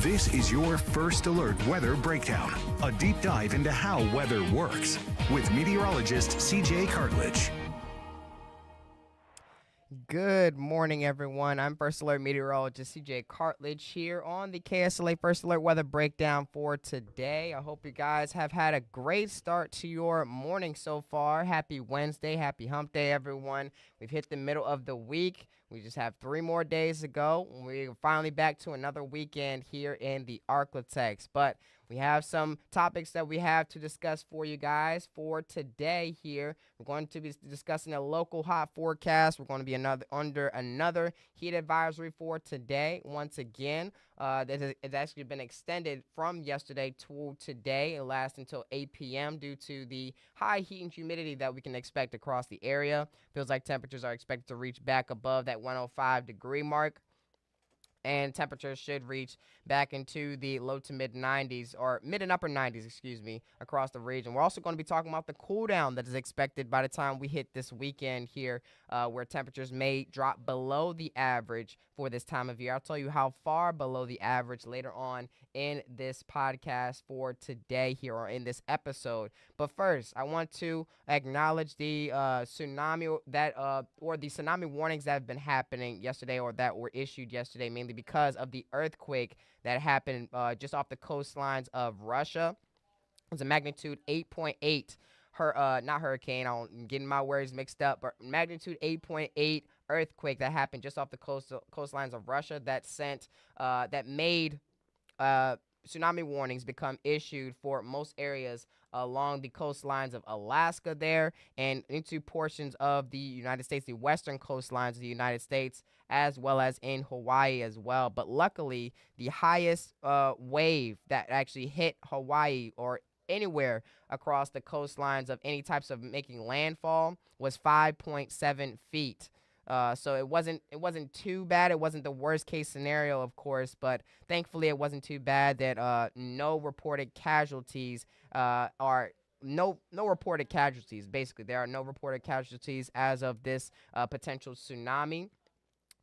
This is your First Alert Weather Breakdown, a deep dive into how weather works with meteorologist CJ Cartledge. Good morning, everyone. I'm First Alert Meteorologist CJ Cartledge here on the KSLA First Alert Weather Breakdown for today. I hope you guys have had a great start to your morning so far. Happy Wednesday, happy hump day, everyone. We've hit the middle of the week. We just have 3 more days to go. We're finally back to another weekend here in the Arklatex. But we have some topics that we have to discuss for you guys for today here. We're going to be discussing a local hot forecast. We're going to be under another heat advisory for today. Once again, it's actually been extended from yesterday to today. It lasts until 8 p.m. due to the high heat and humidity that we can expect across the area. Feels like temperatures are expected to reach back above that 105-degree mark. And temperatures should reach back into the low to mid 90s or mid and upper 90s, excuse me, across the region. We're also going to be talking about the cool down that is expected by the time we hit this weekend here, where temperatures may drop below the average for this time of year. I'll tell you how far below the average later on in this podcast for today here or in this episode. But first, I want to acknowledge the tsunami or the tsunami warnings that have been happening yesterday or that were issued yesterday, mainly because of the earthquake that happened just off the coastlines of Russia. It was a magnitude 8.8, not hurricane, I'm getting my words mixed up, but magnitude 8.8 earthquake that happened just off the coastlines of Russia that made tsunami warnings become issued for most areas along the coastlines of Alaska there and into portions of the United States, the western coastlines of the United States, as well as in Hawaii as well. But luckily, the highest wave that actually hit Hawaii or anywhere across the coastlines of any types of making landfall was 5.7 feet. So it wasn't too bad. It wasn't the worst case scenario, of course, but thankfully it wasn't too bad that no reported casualties reported casualties. Basically, there are no reported casualties as of this potential tsunami.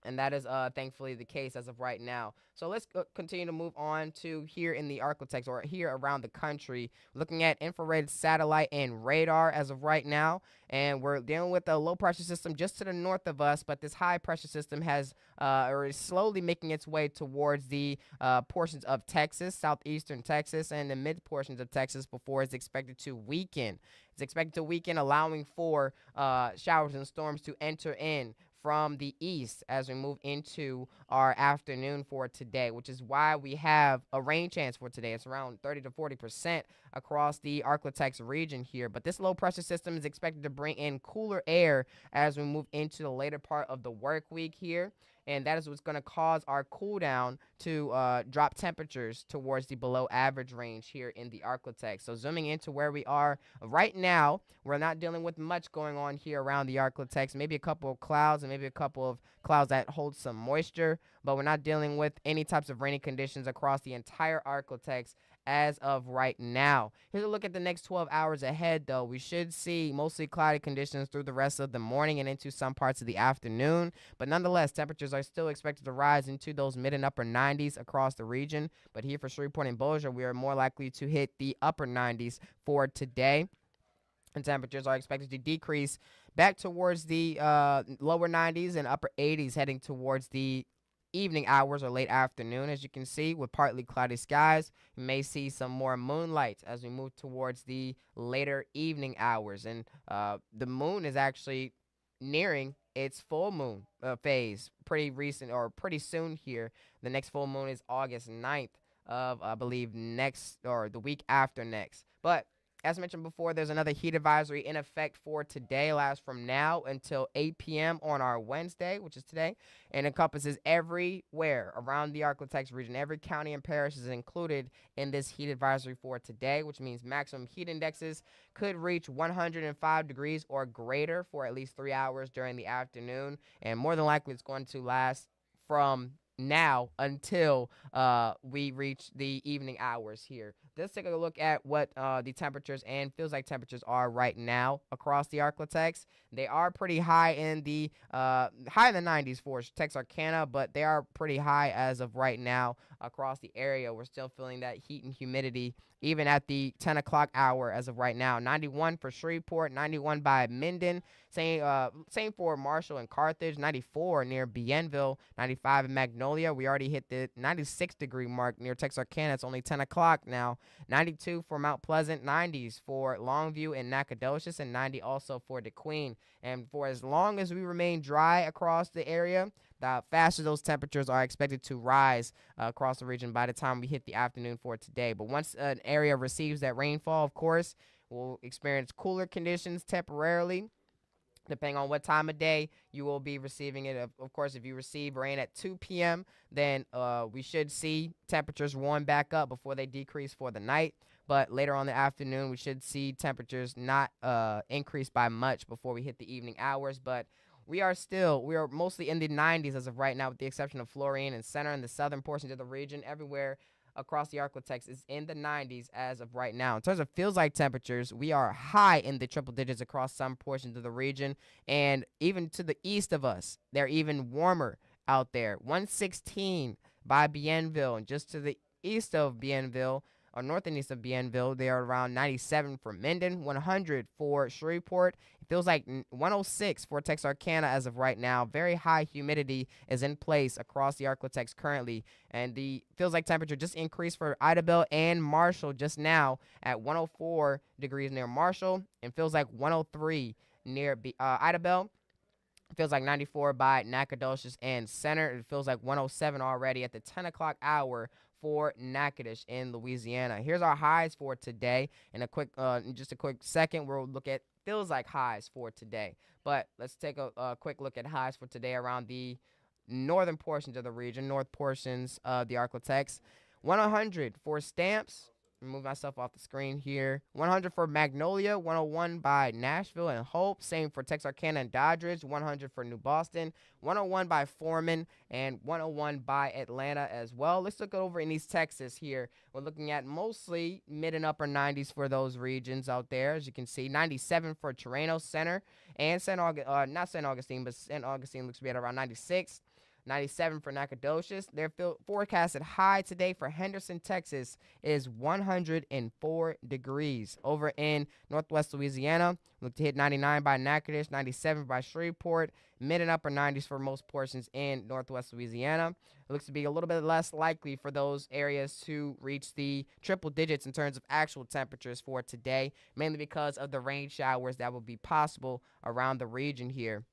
And that is thankfully the case as of right now. So let's continue to move on to here in the Arklatex or here around the country, looking at infrared satellite and radar as of right now. And we're dealing with a low pressure system just to the north of us, but this high pressure system has or is slowly making its way towards the portions of Texas, southeastern Texas, and the mid portions of Texas before it's expected to weaken. It's expected to weaken, allowing for showers and storms to enter in from the east as we move into our afternoon for today, which is why we have a rain chance for today. It's around 30 to 40% across the Arklatex region here. But this low pressure system is expected to bring in cooler air as we move into the later part of the work week here. And that is what's going to cause our cool down to drop temperatures towards the below average range here in the Arklatex. So zooming into where we are right now, we're not dealing with much going on here around the Arklatex. Maybe a couple of clouds and maybe a couple of clouds that hold some moisture, but we're not dealing with any types of rainy conditions across the entire Arklatex as of right now. Here's a look at the next 12 hours ahead, though. We should see mostly cloudy conditions through the rest of the morning and into some parts of the afternoon. But nonetheless, temperatures are still expected to rise into those mid and upper 90s across the region. But here for Shreveport and Bossier, we are more likely to hit the upper 90s for today. And temperatures are expected to decrease back towards the lower 90s and upper 80s heading towards the evening hours or late afternoon. As you can see, with partly cloudy skies, you may see some more moonlight as we move towards the later evening hours. And the moon is actually nearing its full moon phase pretty soon here. The next full moon is August 9th of, I believe, next or the week after next. But as mentioned before, there's another heat advisory in effect for today. Lasts from now until 8 p.m. on our Wednesday, which is today, and encompasses everywhere around the Arklatex region. Every county and parish is included in this heat advisory for today, which means maximum heat indexes could reach 105 degrees or greater for at least 3 hours during the afternoon, and more than likely it's going to last from now until we reach the evening hours here. Let's take a look at what the temperatures and feels like temperatures are right now across the Arklatex. They are pretty high in the 90s for Texarkana, but they are pretty high as of right now across the area. We're still feeling that heat and humidity even at the 10 o'clock hour as of right now. 91 for Shreveport, 91 by Minden. Same for Marshall and Carthage, 94 near Bienville, 95 in Magnolia. We already hit the 96-degree mark near Texarkana. It's only 10 o'clock now. 92 for Mount Pleasant, 90s for Longview and Nacogdoches, and 90 also for DeQueen. And for as long as we remain dry across the area, the faster those temperatures are expected to rise across the region by the time we hit the afternoon for today. But once an area receives that rainfall, of course, we'll experience cooler conditions temporarily. Depending on what time of day you will be receiving it. Of course, if you receive rain at 2 p.m., then we should see temperatures warm back up before they decrease for the night. But later on in the afternoon, we should see temperatures not increase by much before we hit the evening hours. But we are mostly in the 90s as of right now, with the exception of Florien and Center and the southern portions of the region. Everywhere across the Arklatex is in the 90s as of right now. In terms of feels like temperatures, we are high in the triple digits across some portions of the region, and even to the east of us, they're even warmer out there. 116 by Bienville, and just to the east of Bienville, or north and east of Bienville, they are around 97 for Minden, 100 for Shreveport. It feels like 106 for Texarkana as of right now. Very high humidity is in place across the Arklatex currently, and the feels like temperature just increased for Idabel and Marshall just now at 104 degrees near Marshall, and feels like 103 near Idabel. It feels like 94 by Nacogdoches and Center. It feels like 107 already at the 10 o'clock hour for Natchitoches in Louisiana. Here's our highs for today. In just a quick second, we'll look at feels like highs for today. But let's take a quick look at highs for today around the northern portions of the region, north portions of the Arklatex. 100 for Stamps. Move myself off the screen here. 100 for Magnolia, 101 by Nashville and Hope. Same for Texarkana and Doddridge. 100 for New Boston, 101 by Foreman, and 101 by Atlanta as well. Let's look over in East Texas here. We're looking at mostly mid and upper 90s for those regions out there. As you can see, 97 for Chirano Center and not St. Augustine, but St. Augustine looks to be at around 96. 97 for Nacogdoches. Their forecasted high today for Henderson, Texas is 104 degrees. Over in northwest Louisiana, look to hit 99 by Natchitoches, 97 by Shreveport, mid and upper 90s for most portions in northwest Louisiana. It looks to be a little bit less likely for those areas to reach the triple digits in terms of actual temperatures for today, mainly because of the rain showers that will be possible around the region here.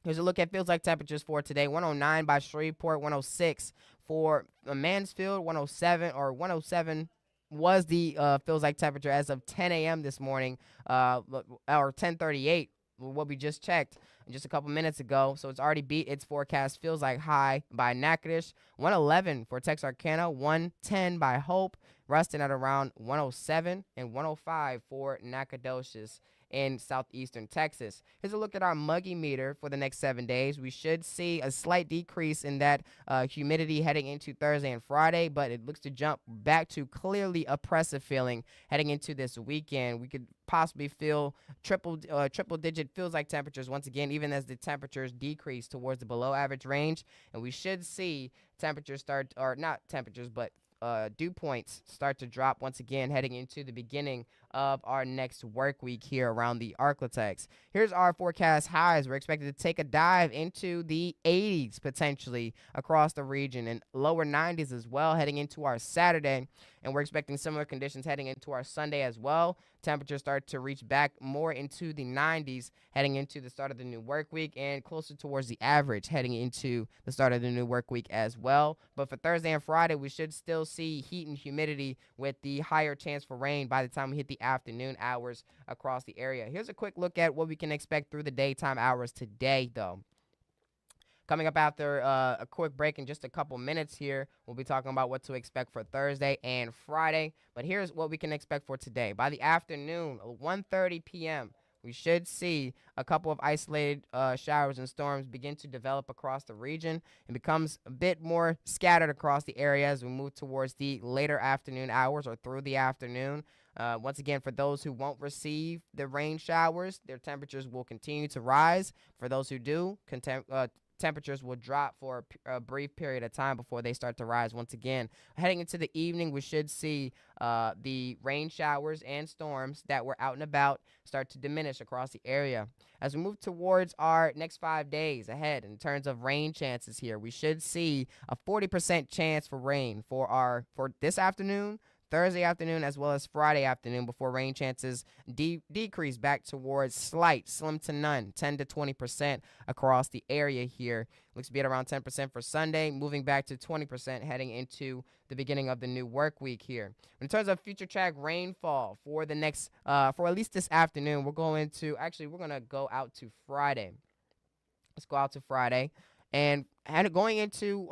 Here's a look at feels like temperatures for today. 109 by Shreveport, 106 for Mansfield, 107 was the feels like temperature as of 10 a.m. this morning, or 10:38, what we just checked just a couple minutes ago. So it's already beat its forecast feels like high by Natchitoches. 111 for Texarkana, 110 by Hope, Ruston at around 107, and 105 for Nacogdoches in southeastern Texas. Here's a look at our muggy meter for the next 7 days. We should see a slight decrease in that humidity heading into Thursday and Friday, but it looks to jump back to clearly oppressive feeling heading into this weekend. We could possibly feel triple digit feels like temperatures once again, even as the temperatures decrease towards the below average range. And we should see temperatures dew points start to drop once again heading into the beginning of our next work week here around the Arklatex. Here's our forecast highs. We're expected to take a dive into the 80s potentially across the region, and lower 90s as well heading into our Saturday. And we're expecting similar conditions heading into our Sunday as well. Temperatures start to reach back more into the 90s heading into the start of the new work week, and closer towards the average heading into the start of the new work week as well. But for Thursday and Friday, we should still see heat and humidity with the higher chance for rain by the time we hit the afternoon hours across the area. Here's a quick look at what we can expect through the daytime hours today, though. Coming up after a quick break in just a couple minutes here, we'll be talking about what to expect for Thursday and Friday. But here's what we can expect for today. By the afternoon, 1:30 p.m., we should see a couple of isolated showers and storms begin to develop across the region and becomes a bit more scattered across the area as we move towards the later afternoon hours or through the afternoon. Once again, for those who won't receive the rain showers, their temperatures will continue to rise. For those who do, temperatures will drop for a brief period of time before they start to rise once again. Heading into the evening, we should see the rain showers and storms that were out and about start to diminish across the area. As we move towards our next 5 days ahead in terms of rain chances here, we should see a 40% chance for rain for this afternoon, Thursday afternoon, as well as Friday afternoon before rain chances decrease back towards slim to none, 10 to 20% across the area here. Looks to be at around 10% for Sunday, moving back to 20% heading into the beginning of the new work week here. In terms of future track rainfall for the next, for at least this afternoon, we're going to go out to Friday. Let's go out to Friday. And going into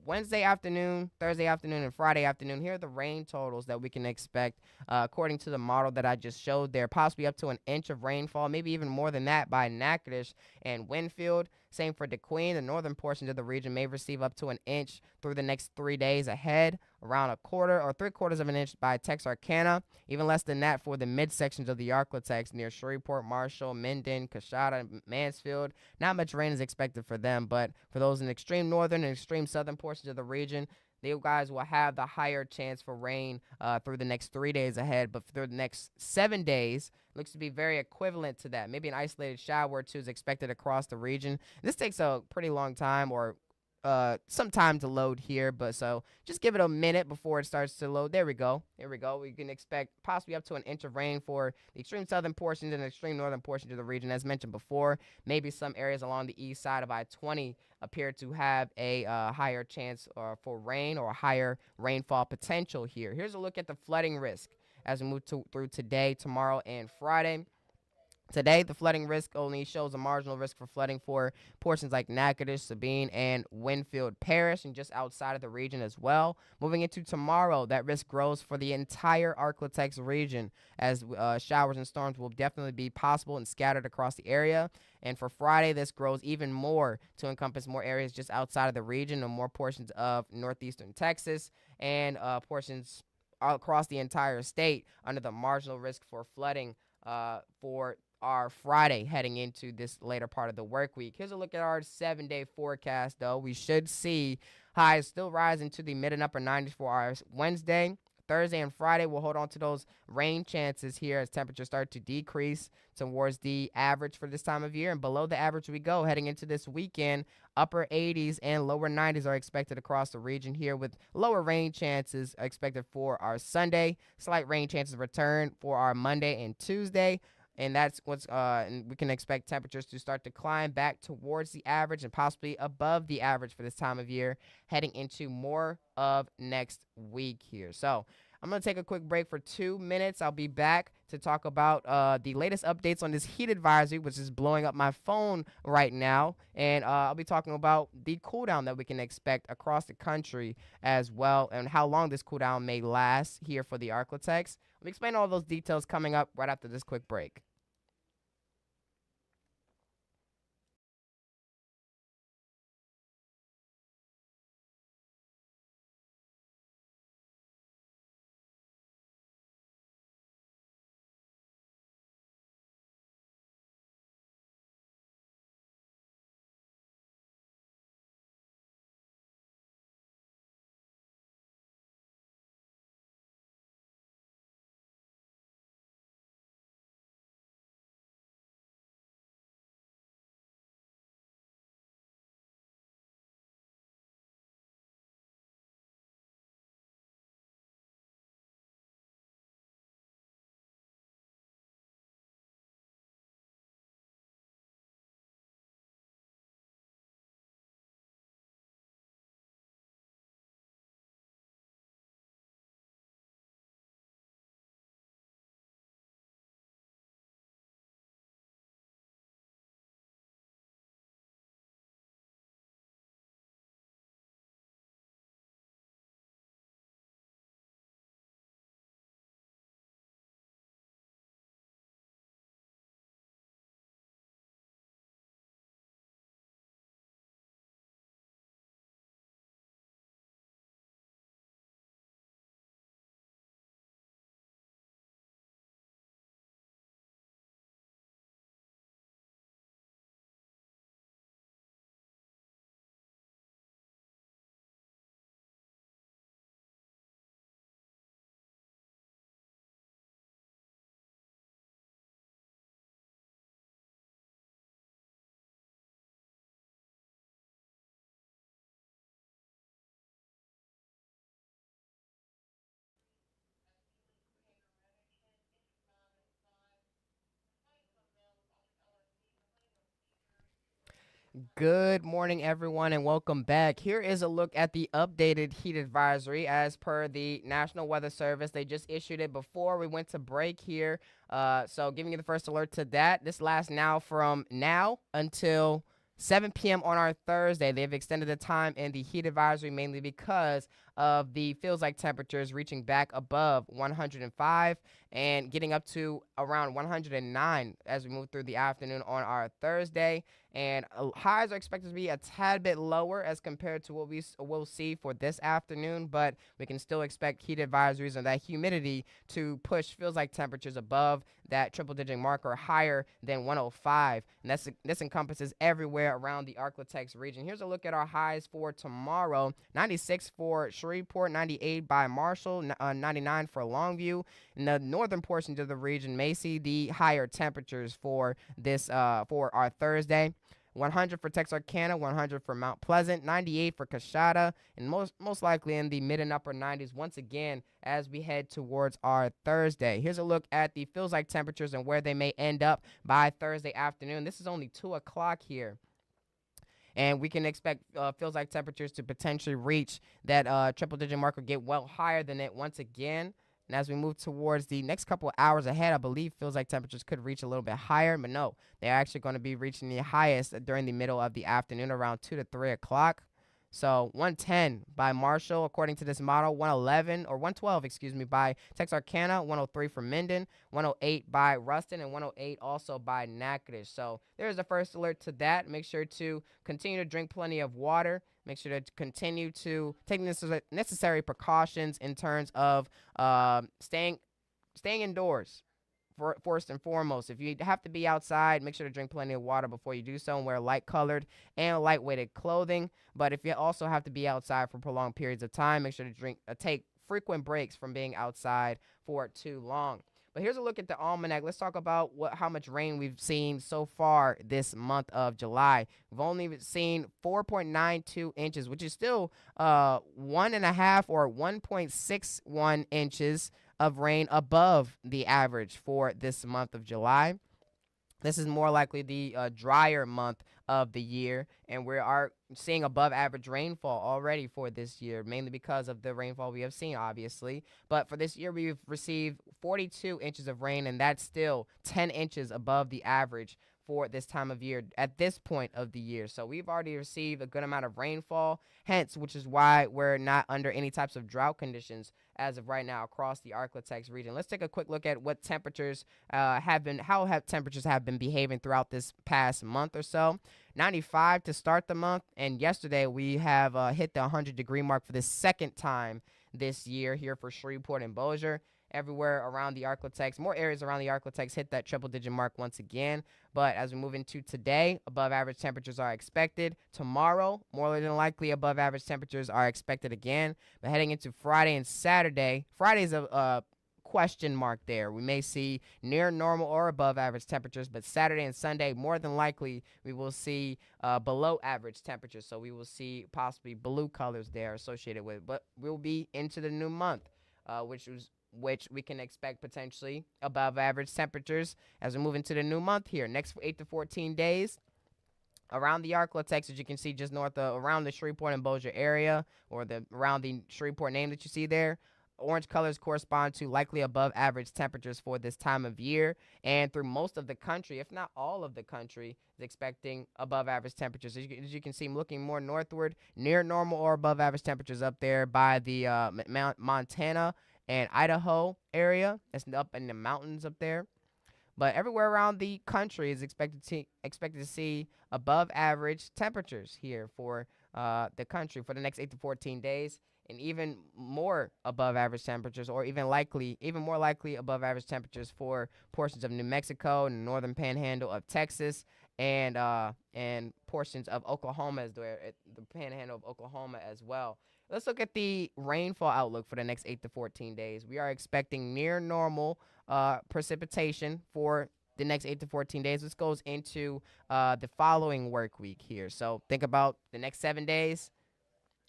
Wednesday afternoon, Thursday afternoon, and Friday afternoon, here are the rain totals that we can expect according to the model that I just showed there. Possibly up to an inch of rainfall, maybe even more than that by Natchitoches and Winfield. Same for DeQueen. The northern portions of the region may receive up to an inch through the next 3 days ahead, around a quarter or 3/4 of an inch by Texarkana, even less than that for the midsections of the Arklatex near Shreveport, Marshall, Minden, Coshada, Mansfield. Not much rain is expected for them, but for those in extreme northern and extreme southern portions of the region, they guys will have the higher chance for rain through the next 3 days ahead. But through the next 7 days, looks to be very equivalent to that. Maybe an isolated shower or two is expected across the region. This takes a pretty long time or some time to load here, but so just give it a minute before it starts to load. There we go. We can expect possibly up to an inch of rain for the extreme southern portions and the extreme northern portions of the region, as mentioned before. Maybe some areas along the east side of I-20 appear to have a higher chance for rain or higher rainfall potential here. Here's a look at the flooding risk as we move through today, tomorrow, and Friday. Today, the flooding risk only shows a marginal risk for flooding for portions like Natchitoches, Sabine, and Winfield Parish, and just outside of the region as well. Moving into tomorrow, that risk grows for the entire Arklatex region, as showers and storms will definitely be possible and scattered across the area. And for Friday, this grows even more to encompass more areas just outside of the region and more portions of northeastern Texas and portions across the entire state under the marginal risk for flooding for our Friday heading into this later part of the work week. Here's a look at our 7-day forecast, though. We should see highs still rising to the mid and upper 90s for our Wednesday. Thursday and Friday, we'll hold on to those rain chances here as temperatures start to decrease towards the average for this time of year. And below the average we go heading into this weekend. Upper 80s and lower 90s are expected across the region here, with lower rain chances expected for our Sunday. Slight rain chances return for our Monday and Tuesday. And that's and we can expect temperatures to start to climb back towards the average and possibly above the average for this time of year, heading into more of next week here. So I'm going to take a quick break for 2 minutes. I'll be back to talk about the latest updates on this heat advisory, which is blowing up my phone right now. And I'll be talking about the cool down that we can expect across the country as well, and how long this cool down may last here for the Arklatex. I'll explain all those details coming up right after this quick break. Good morning, everyone, and welcome back. Here is a look at the updated heat advisory as per the National Weather Service. They just issued it before we went to break here. So, giving you the first alert to that. This lasts now from now until 7 p.m. on our Thursday. They've extended the time in the heat advisory mainly because of the feels like temperatures reaching back above 105 and getting up to around 109 as we move through the afternoon on our Thursday. And highs are expected to be a tad bit lower as compared to what will see for this afternoon, but we can still expect heat advisories and that humidity to push feels like temperatures above that triple digit marker higher than 105. And this encompasses everywhere around the Arklatex region. Here's a look at our highs for tomorrow. 96 for Shreveport, 98 by Marshall, 99 for Longview. In the northern portions of the region may see the higher temperatures for this for our Thursday. 100 for Texarkana, 100 for Mount Pleasant, 98 for Coshada, and most likely in the mid and upper 90s once again as we head towards our Thursday. Here's a look at the feels like temperatures and where they may end up by Thursday afternoon. This is only 2 o'clock here. And we can expect feels like temperatures to potentially reach that triple digit marker, get well higher than it once again. And as we move towards the next couple of hours ahead, I believe feels like temperatures could reach a little bit higher, but no, they're actually going to be reaching the highest during the middle of the afternoon, around 2 to 3 o'clock. So 110 by Marshall, according to this model, 111 or 112, excuse me, by Texarkana, 103 for Minden, 108 by Ruston, and 108 also by Natchitoches. So there's the first alert to that. Make sure to continue to drink plenty of water. Make sure to continue to take necessary precautions in terms of staying indoors. First and foremost, if you have to be outside, make sure to drink plenty of water before you do so and wear light colored and lightweighted clothing. But if you also have to be outside for prolonged periods of time, make sure to take frequent breaks from being outside for too long. But here's a look at the almanac. Let's talk about how much rain we've seen so far this month of July. We've only seen 4.92 inches, which is still 1.5 or 1.61 inches of rain above the average for this month of July. This is more likely the drier month of the year, and we are seeing above average rainfall already for this year, mainly because of the rainfall we have seen, obviously. But for this year, we've received 42 inches of rain, and that's still 10 inches above the average for this time of year at this point of the year. So we've already received a good amount of rainfall, hence, which is why we're not under any types of drought conditions as of right now across the Arklatex region. Let's take a quick look at what temperatures temperatures have been behaving throughout this past month or so. 95 to start the month, and yesterday we have hit the 100-degree mark for the second time this year here for Shreveport and Bossier. Everywhere around the Arklatex, more areas around the Arklatex hit that triple-digit mark once again. But as we move into today, above average temperatures are expected. Tomorrow, more than likely, above average temperatures are expected again. But heading into Friday and Saturday, Friday's a question mark there. We may see near normal or above average temperatures, but Saturday and Sunday, more than likely, we will see below average temperatures. So we will see possibly blue colors there associated with it. But we'll be into the new month, which we can expect potentially above average temperatures as we move into the new month here. Next 8 to 14 days around the Arklatex, as you can see just north of around the Shreveport and Bossier area, or around the Shreveport name that you see there. Orange colors correspond to likely above average temperatures for this time of year, and through most of the country, if not all of the country, is expecting above average temperatures. As you can see, I'm looking more northward, near normal or above average temperatures up there by the Montana and Idaho area. It's up in the mountains up there. But everywhere around the country is expected to see above average temperatures here for the country for the next 8 to 14 days, and even more above average temperatures, or even more likely above average temperatures for portions of New Mexico and the northern panhandle of Texas, and portions of Oklahoma the panhandle of Oklahoma as well. Let's look at the rainfall outlook for the next 8 to 14 days. We are expecting near normal precipitation for the next 8 to 14 days. This goes into the following work week here. So think about the next 7 days,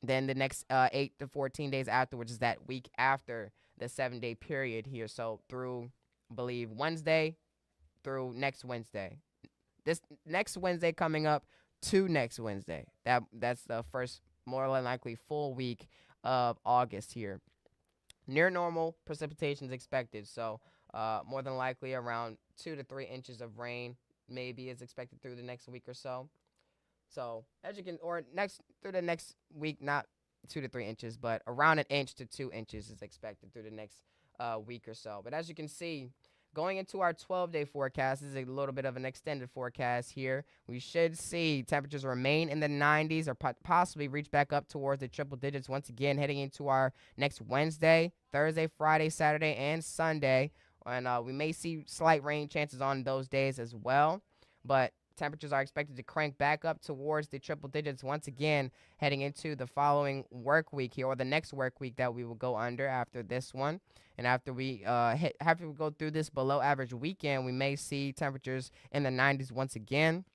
then the next 8 to 14 days afterwards is that week after the 7-day period here. So through, I believe, Wednesday through next Wednesday. This next Wednesday coming up to next Wednesday. That's the first more than likely full week of August here. Near normal precipitation is expected, so more than likely around 2 to 3 inches of rain maybe is expected through the next week or so. So as you can, or next through the next week, not 2 to 3 inches, but around an inch to 2 inches is expected through the next week or so. But as you can see, going into our 12-day forecast, this is a little bit of an extended forecast here. We should see temperatures remain in the 90s or possibly reach back up towards the triple digits once again heading into our next Wednesday, Thursday, Friday, Saturday, and Sunday. And we may see slight rain chances on those days as well. But temperatures are expected to crank back up towards the triple digits once again heading into the following work week here, or the next work week that we will go under after this one. And after we go through this below average weekend, we may see temperatures in the 90s once again.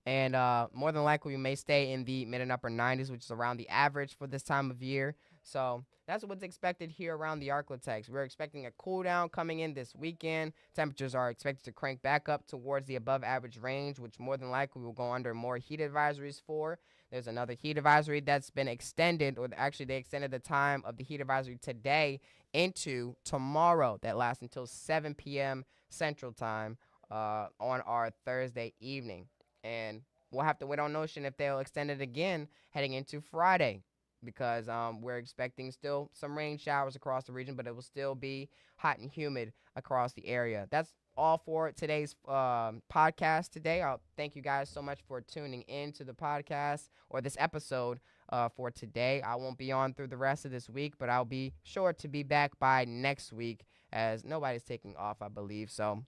And more than likely, we may stay in the mid and upper 90s, which is around the average for this time of year. So that's what's expected here around the Arklatex. We're expecting a cool down coming in this weekend. Temperatures are expected to crank back up towards the above average range, which more than likely will go under more heat advisories for. There's another heat advisory that's been extended, or actually they extended the time of the heat advisory today into tomorrow that lasts until 7 p.m. Central Time on our Thursday evening. And we'll have to wait on notion if they'll extend it again heading into Friday, because we're expecting still some rain showers across the region, but it will still be hot and humid across the area. That's all for today's podcast today. I'll thank you guys so much for tuning in to the podcast, or this episode for today. I won't be on through the rest of this week, but I'll be sure to be back by next week, as nobody's taking off, I believe. So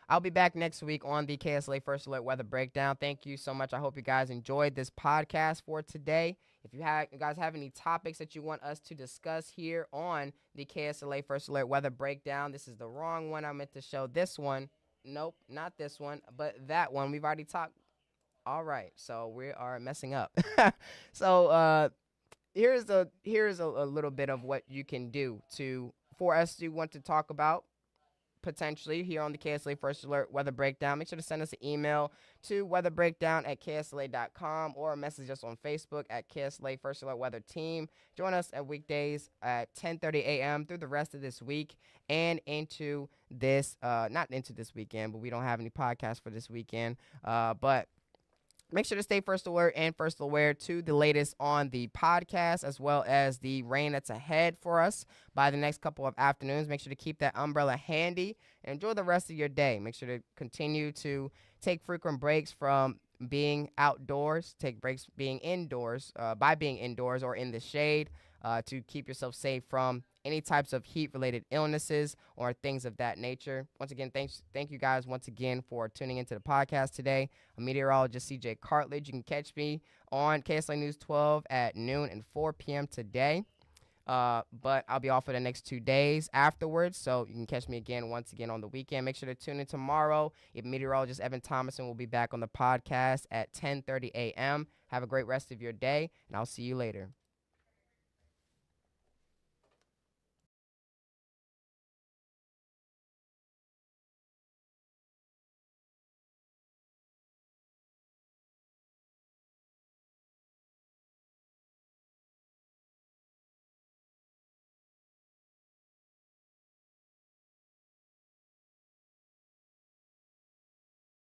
I'll be back next week on the KSLA First Alert Weather Breakdown. Thank you so much. I hope you guys enjoyed this podcast for today. If you guys have any topics that you want us to discuss here on the KSLA First Alert Weather Breakdown, this is the wrong one. I meant to show this one. Nope, not this one, but that one. We've already talked. All right, so we are messing up. So here's a little bit of what you can do for us to want to talk about potentially here on the KSLA First Alert Weather Breakdown. Make sure to send us an email to weatherbreakdown@ksla.com, or message us on Facebook at KSLA First Alert Weather Team. Join us at weekdays at 10:30 a.m. through the rest of this week and into this, not into this weekend, but we don't have any podcasts for this weekend, but make sure to stay first alert and first aware to the latest on the podcast, as well as the rain that's ahead for us by the next couple of afternoons. Make sure to keep that umbrella handy and enjoy the rest of your day. Make sure to continue to take frequent breaks from being outdoors, take breaks being indoors, by being indoors or in the shade, to keep yourself safe from any types of heat-related illnesses or things of that nature. Once again, thank you guys once again for tuning into the podcast today. I'm meteorologist CJ Cartledge. You can catch me on KSLA News 12 at noon and 4 p.m. today. But I'll be off for the next 2 days afterwards, so you can catch me once again on the weekend. Make sure to tune in tomorrow. Meteorologist Evan Thomason will be back on the podcast at 10:30 a.m. Have a great rest of your day, and I'll see you later.